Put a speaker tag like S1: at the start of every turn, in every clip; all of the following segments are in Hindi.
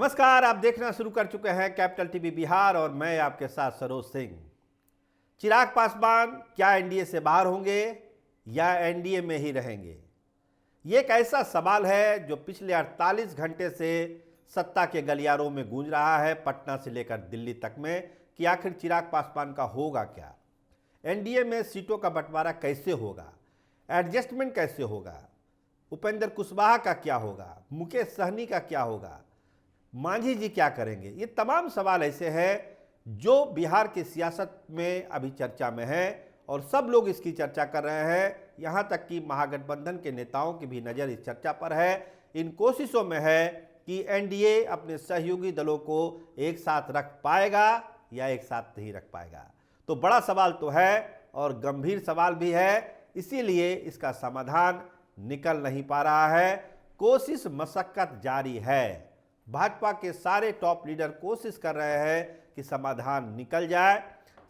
S1: नमस्कार, आप देखना शुरू कर चुके हैं कैपिटल टीवी बिहार और मैं आपके साथ सरोज सिंह। चिराग पासवान क्या एनडीए से बाहर होंगे या एनडीए में ही रहेंगे? ये एक ऐसा सवाल है जो पिछले 48 घंटे से सत्ता के गलियारों में गूंज रहा है, पटना से लेकर दिल्ली तक में, कि आखिर चिराग पासवान का होगा क्या? एनडीए में सीटों का बंटवारा कैसे होगा? एडजस्टमेंट कैसे होगा? उपेंद्र कुशवाहा का क्या होगा? मुकेश सहनी का क्या होगा? मांझी जी क्या करेंगे? ये तमाम सवाल ऐसे हैं जो बिहार की सियासत में अभी चर्चा में है और सब लोग इसकी चर्चा कर रहे हैं। यहाँ तक कि महागठबंधन के नेताओं की भी नज़र इस चर्चा पर है। इन कोशिशों में है कि एनडीए अपने सहयोगी दलों को एक साथ रख पाएगा या एक साथ नहीं रख पाएगा। तो बड़ा सवाल तो है और गंभीर सवाल भी है, इसीलिए इसका समाधान निकल नहीं पा रहा है। कोशिश मशक्कत जारी है। भाजपा के सारे टॉप लीडर कोशिश कर रहे हैं कि समाधान निकल जाए,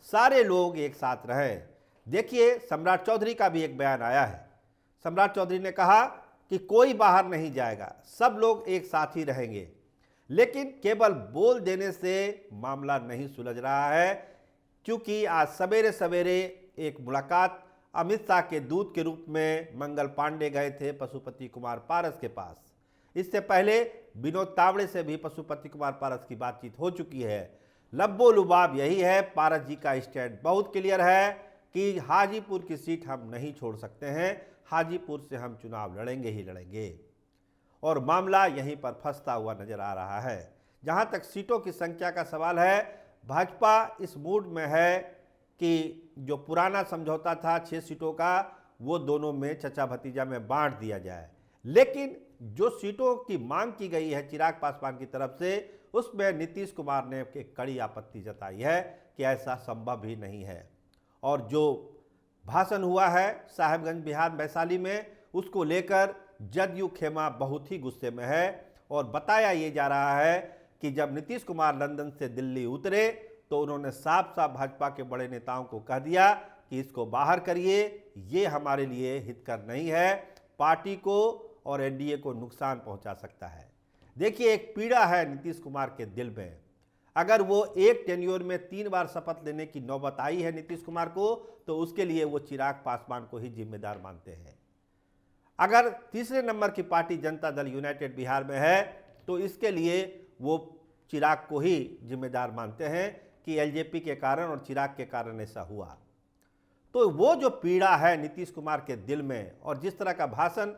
S1: सारे लोग एक साथ रहें। देखिए, सम्राट चौधरी का भी एक बयान आया है। सम्राट चौधरी ने कहा कि कोई बाहर नहीं जाएगा, सब लोग एक साथ ही रहेंगे। लेकिन केवल बोल देने से मामला नहीं सुलझ रहा है, क्योंकि आज सवेरे सवेरे एक मुलाकात अमित शाह के दूत के रूप में मंगल पांडे गए थे पशुपति कुमार पारस के पास। इससे पहले विनोद तावड़े से भी पशुपति कुमार पारस की बातचीत हो चुकी है। लब्बो लुबाब यही है, पारस जी का स्टैंड बहुत क्लियर है कि हाजीपुर की सीट हम नहीं छोड़ सकते हैं, हाजीपुर से हम चुनाव लड़ेंगे ही लड़ेंगे। और मामला यहीं पर फंसता हुआ नजर आ रहा है। जहां तक सीटों की संख्या का सवाल है, भाजपा इस मूड में है कि जो पुराना समझौता था 6 सीटों का, वो दोनों में चचा भतीजा में बांट दिया जाए। लेकिन जो सीटों की मांग की गई है चिराग पासवान की तरफ से, उसमें नीतीश कुमार ने एक कड़ी आपत्ति जताई है कि ऐसा संभव ही नहीं है। और जो भाषण हुआ है साहेबगंज बिहार वैशाली में, उसको लेकर जदयू खेमा बहुत ही गुस्से में है। और बताया ये जा रहा है कि जब नीतीश कुमार लंदन से दिल्ली उतरे तो उन्होंने साफ साफ भाजपा के बड़े नेताओं को कह दिया कि इसको बाहर करिए, ये हमारे लिए हितकर नहीं है, पार्टी को और एनडीए को नुकसान पहुंचा सकता है। देखिए, एक पीड़ा है नीतीश कुमार के दिल में। अगर वो एक टेन्योर में 3 बार शपथ लेने की नौबत आई है नीतीश कुमार को, तो उसके लिए वो चिराग पासवान को ही जिम्मेदार मानते हैं। अगर तीसरे नंबर की पार्टी जनता दल यूनाइटेड बिहार में है, तो इसके लिए वो चिराग को ही जिम्मेदार मानते हैं कि एलजेपी के कारण और चिराग के कारण ऐसा हुआ। तो वो जो पीड़ा है नीतीश कुमार के दिल में और जिस तरह का भाषण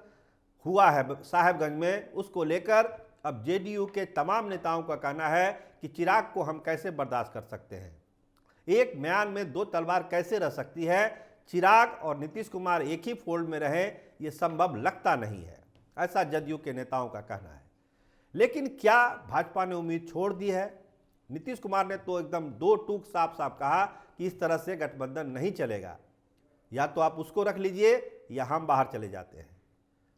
S1: हुआ है साहेबगंज में, उसको लेकर अब जेडीयू के तमाम नेताओं का कहना है कि चिराग को हम कैसे बर्दाश्त कर सकते हैं। एक म्यान में 2 तलवार कैसे रह सकती है? चिराग और नीतीश कुमार एक ही फोल्ड में रहे, ये संभव लगता नहीं है, ऐसा जदयू के नेताओं का कहना है। लेकिन क्या भाजपा ने उम्मीद छोड़ दी है? नीतीश कुमार ने तो एकदम 2 टूक साफ साफ कहा कि इस तरह से गठबंधन नहीं चलेगा, या तो आप उसको रख लीजिए या हम बाहर चले जाते हैं।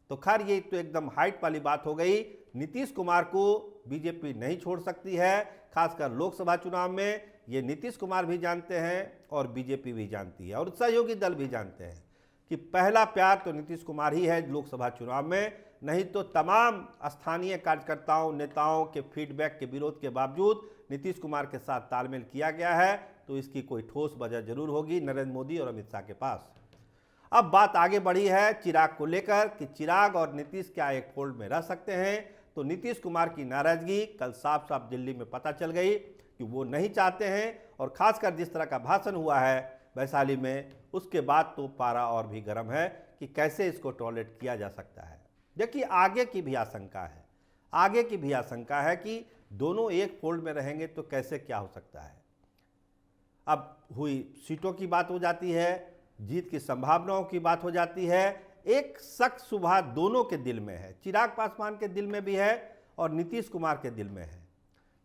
S1: तो खैर, ये तो एकदम हाइट वाली बात हो गई। नीतीश कुमार को बीजेपी नहीं छोड़ सकती है, खासकर लोकसभा चुनाव में। ये नीतीश कुमार भी जानते हैं और बीजेपी भी जानती है और सहयोगी दल भी जानते हैं कि पहला प्यार तो नीतीश कुमार ही है लोकसभा चुनाव में। नहीं तो तमाम स्थानीय कार्यकर्ताओं नेताओं के फीडबैक के विरोध के बावजूद नीतीश कुमार के साथ तालमेल किया गया है, तो इसकी कोई ठोस वजह जरूर होगी नरेंद्र मोदी और अमित शाह के पास। अब बात आगे बढ़ी है चिराग को लेकर कि चिराग और नीतीश क्या एक फोल्ड में रह सकते हैं। तो नीतीश कुमार की नाराजगी कल साफ साफ दिल्ली में पता चल गई कि वो नहीं चाहते हैं। और खासकर जिस तरह का भाषण हुआ है वैशाली में, उसके बाद तो पारा और भी गर्म है कि कैसे इसको टॉलरेट किया जा सकता है। देखिए, आगे की भी आशंका है, आगे की भी आशंका है कि दोनों एक फोल्ड में रहेंगे तो कैसे क्या हो सकता है। अब हुई सीटों की बात हो जाती है, जीत की संभावनाओं की बात हो जाती है। एक शक सुबह दोनों के दिल में है, चिराग पासवान के दिल में भी है और नीतीश कुमार के दिल में है।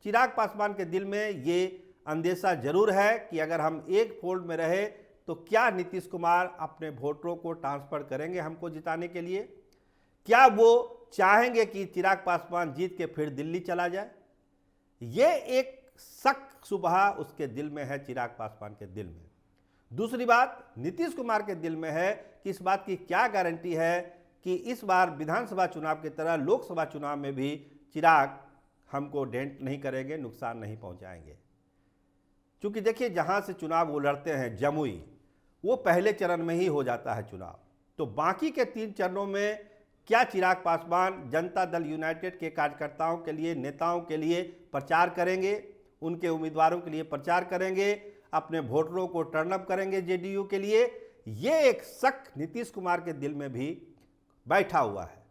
S1: चिराग पासवान के दिल में ये अंदेशा जरूर है कि अगर हम एक फोल्ड में रहे तो क्या नीतीश कुमार अपने वोटरों को ट्रांसफर करेंगे हमको जिताने के लिए? क्या वो चाहेंगे कि चिराग पासवान जीत के फिर दिल्ली चला जाए? ये एक शक सुबह उसके दिल में है, चिराग पासवान के दिल में। दूसरी बात नीतीश कुमार के दिल में है कि इस बात की क्या गारंटी है कि इस बार विधानसभा चुनाव की तरह लोकसभा चुनाव में भी चिराग हमको डेंट नहीं करेंगे, नुकसान नहीं पहुंचाएंगे। क्योंकि देखिए, जहां से चुनाव वो लड़ते हैं जमुई, वो पहले चरण में ही हो जाता है चुनाव। तो बाकी के 3 चरणों में क्या चिराग पासवान जनता दल यूनाइटेड के कार्यकर्ताओं के लिए, नेताओं के लिए प्रचार करेंगे, उनके उम्मीदवारों के लिए प्रचार करेंगे, अपने वोटरों को टर्न अप करेंगे जेडीयू के लिए, ये एक शक नीतीश कुमार के दिल में भी बैठा हुआ है।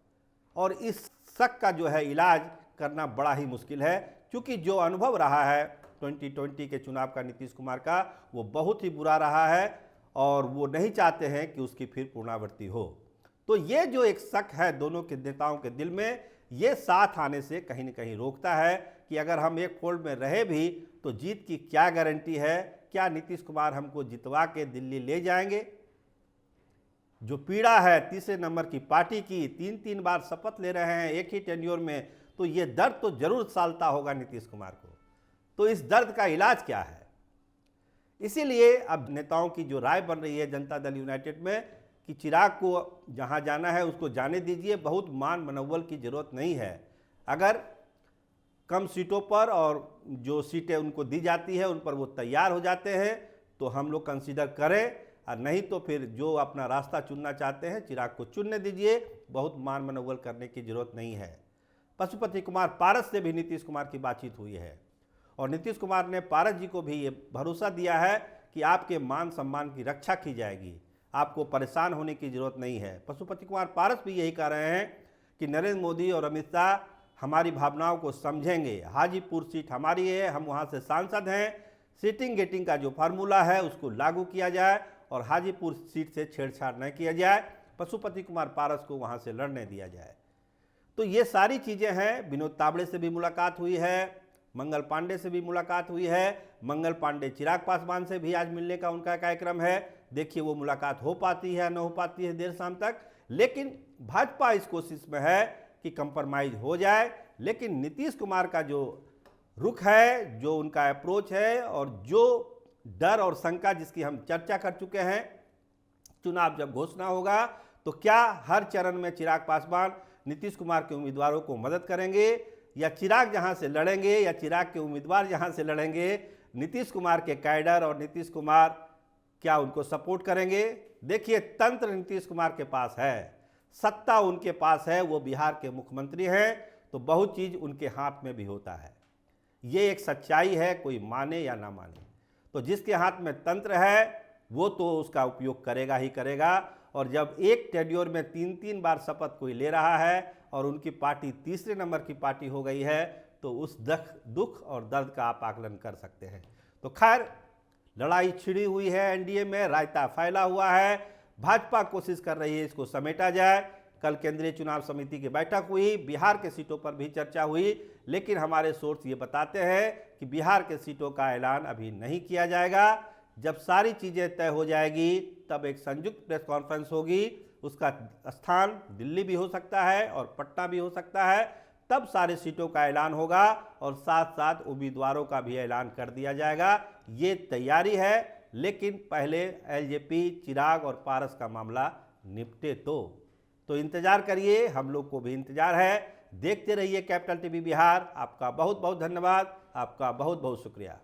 S1: और इस शक का जो है इलाज करना बड़ा ही मुश्किल है, क्योंकि जो अनुभव रहा है 2020 के चुनाव का नीतीश कुमार का, वो बहुत ही बुरा रहा है और वो नहीं चाहते हैं कि उसकी फिर पुनरावृत्ति हो। तो ये जो एक शक है दोनों के नेताओं के दिल में, ये साथ आने से कहीं न कहीं रोकता है कि अगर हम एक फोल्ड में रहे भी तो जीत की क्या गारंटी है, क्या नीतीश कुमार हमको जितवा के दिल्ली ले जाएंगे। जो पीड़ा है तीसरे नंबर की पार्टी की, 3-3 बार शपथ ले रहे हैं एक ही टेन्योर में, तो ये दर्द तो जरूर सालता होगा नीतीश कुमार को। तो इस दर्द का इलाज क्या है? इसीलिए अब नेताओं की जो राय बन रही है जनता दल यूनाइटेड में कि चिराग को जहां जाना है उसको जाने दीजिए, बहुत मान मनोबल की जरूरत नहीं है। अगर कम सीटों पर और जो सीटें उनको दी जाती है उन पर वो तैयार हो जाते हैं तो हम लोग कंसीडर करें, और नहीं तो फिर जो अपना रास्ता चुनना चाहते हैं चिराग को चुनने दीजिए, बहुत मान मनोबल करने की जरूरत नहीं है। पशुपति कुमार पारस से भी नीतीश कुमार की बातचीत हुई है और नीतीश कुमार ने पारस जी को भी ये भरोसा दिया है कि आपके मान सम्मान की रक्षा की जाएगी, आपको परेशान होने की जरूरत नहीं है। पशुपति कुमार पारस भी यही कह रहे हैं कि नरेंद्र मोदी और अमित शाह हमारी भावनाओं को समझेंगे, हाजीपुर सीट हमारी है, हम वहाँ से सांसद हैं, सीटिंग गेटिंग का जो फार्मूला है उसको लागू किया जाए और हाजीपुर सीट से छेड़छाड़ न किया जाए, पशुपति कुमार पारस को वहाँ से लड़ने दिया जाए। तो ये सारी चीज़ें हैं। विनोद तावड़े से भी मुलाकात हुई है, मंगल पांडे से भी मुलाकात हुई है। मंगल पांडे चिराग पासवान से भी आज मिलने का उनका कार्यक्रम है। देखिए वो मुलाकात हो पाती है न हो पाती है देर शाम तक, लेकिन भाजपा इस कोशिश में है कि कंप्रोमाइज हो जाए। लेकिन नीतीश कुमार का जो रुख है, जो उनका अप्रोच है और जो डर और शंका जिसकी हम चर्चा कर चुके हैं, चुनाव जब घोषणा होगा तो क्या हर चरण में चिराग पासवान नीतीश कुमार के उम्मीदवारों को मदद करेंगे, या चिराग जहां से लड़ेंगे या चिराग के उम्मीदवार जहां से लड़ेंगे नीतीश कुमार के कैडर और नीतीश कुमार क्या उनको सपोर्ट करेंगे। देखिए तंत्र नीतीश कुमार के पास है, सत्ता उनके पास है, वो बिहार के मुख्यमंत्री हैं, तो बहुत चीज़ उनके हाथ में भी होता है। ये एक सच्चाई है, कोई माने या ना माने। तो जिसके हाथ में तंत्र है वो तो उसका उपयोग करेगा ही करेगा। और जब एक टेन्योर में 3-3 बार शपथ कोई ले रहा है और उनकी पार्टी तीसरे नंबर की पार्टी हो गई है तो उस दुख और दर्द का आप आकलन कर सकते हैं। तो खैर लड़ाई छिड़ी हुई है एनडीए में, रायता फैला हुआ है, भाजपा कोशिश कर रही है इसको समेटा जाए। कल केंद्रीय चुनाव समिति की बैठक हुई, बिहार के सीटों पर भी चर्चा हुई, लेकिन हमारे सोर्स ये बताते हैं कि बिहार के सीटों का ऐलान अभी नहीं किया जाएगा। जब सारी चीज़ें तय हो जाएगी तब एक संयुक्त प्रेस कॉन्फ्रेंस होगी, उसका स्थान दिल्ली भी हो सकता है और पटना भी हो सकता है, तब सारे सीटों का ऐलान होगा और साथ साथ उम्मीदवारों का भी ऐलान कर दिया जाएगा। ये तैयारी है, लेकिन पहले एलजेपी, चिराग और पारस का मामला निपटे तो इंतजार करिए, हम लोग को भी इंतजार है। देखते रहिए कैपिटल टीवी बिहार। आपका बहुत बहुत धन्यवाद, आपका बहुत बहुत शुक्रिया।